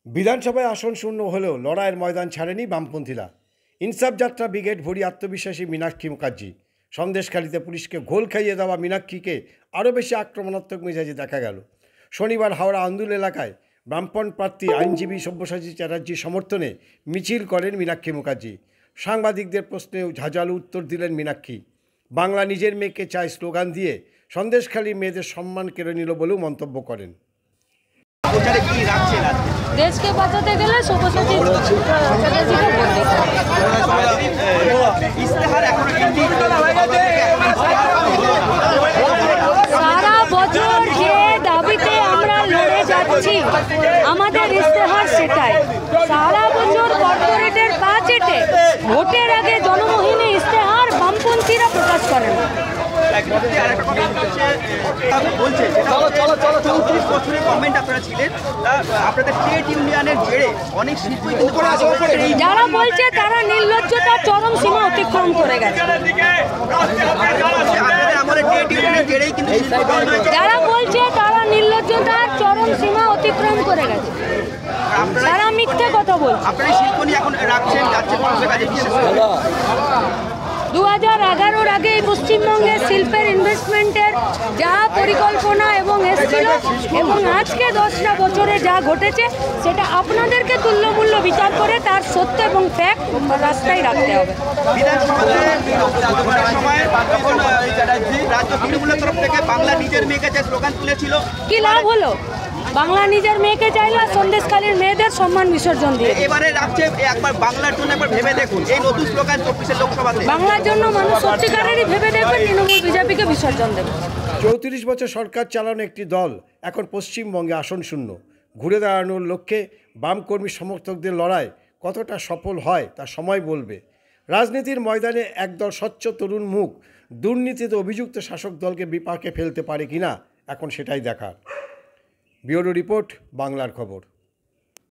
বিধানসভায় আসন শূন্য হলেও লড়াইয়ের ময়দান ছাড়েনি বামপন্থীরা। ইনসাফ যাত্রা ব্রিগেড ভরি আত্মবিশ্বাসী মীনাক্ষী মুখার্জি। সন্দেশখালিতে পুলিশকে ঘোল খাইয়ে দেওয়া মীনাক্ষীকে আরও বেশি আক্রমণাত্মক মেজাজে দেখা গেল। শনিবার হাওড়া আন্দুল এলাকায় বামপন প্রার্থী আইনজীবী সব্যসাচী চ্যাটার্জির সমর্থনে মিছিল করেন মীনাক্ষী মুখার্জি। সাংবাদিকদের প্রশ্নেও ঝাঁঝালো উত্তর দিলেন মীনাক্ষী। বাংলা নিজের মেয়েকে চায় স্লোগান দিয়ে সন্দেশখালী মেয়েদের সম্মান কেড়ে নিল বলেও মন্তব্য করেন। দেশকে বাঁচাতে গেলে সব্যসাচী চ্যাটার্জিকে ভোট দিতে সারা বছর যে দাবিতে আমরা লড়ে যাচ্ছি, আমাদের ইশতেহার সেটাই। সারা বছর কর্পোরেটের বাজেটে ভোটের আগে জনমোহিনী ইশতেহার বামপন্থীরা প্রকাশ করেন। যারা বলছে তারা নির্লজ্জতার চরম সীমা অতিক্রম করে গেছে। যারা বলছে তারা নির্লজ্জতার চরম সীমা অতিক্রম করে গেছে, তারা মিথ্যে কথা বলছে। 2011-র আগে পশ্চিমবঙ্গের শিল্পের ইনভেস্টমেন্টের যা পরিকল্পনা এবং এসেছিল এবং আজকে 10টা বছরে যা ঘটেছে সেটা আপনাদেরকে তুল্যমূল্য বিচার করে তার সত্য এবং ফ্যাক্ট রাস্তায় রাখতে হবে। কি লাভ হলো? বাংলা নিজের মেয়েকে চাইলো আর সন্দেশখালীর মেয়েদের সম্মান বিসর্জন দিয়ে এবারে রাখছে একবার বাংলার জন্য একবার ভেবে দেখুন। এই নতুন স্লোগান 24 লোকসভাতে বাংলার জন্য মানুষ সত্যিকারেরই ভেবে দেখবে, তৃণমূল বিজেপিকে বিসর্জন দেবে। 34 বছর সরকার চালানো একটি দল এখন পশ্চিমবঙ্গে আসন শূন্য। ঘুরে দাঁড়ানোর লক্ষ্যে বামকর্মী সমর্থকদের লড়াই কতটা সফল হয় তা সময় বলবে। রাজনীতির ময়দানে একদল স্বচ্ছ তরুণ মুখ দুর্নীতিতে অভিযুক্ত শাসক দলকে বিপাকে ফেলতে পারে কিনা এখন সেটাই দেখার। ব্যুরো রিপোর্ট, বাংলার খবর।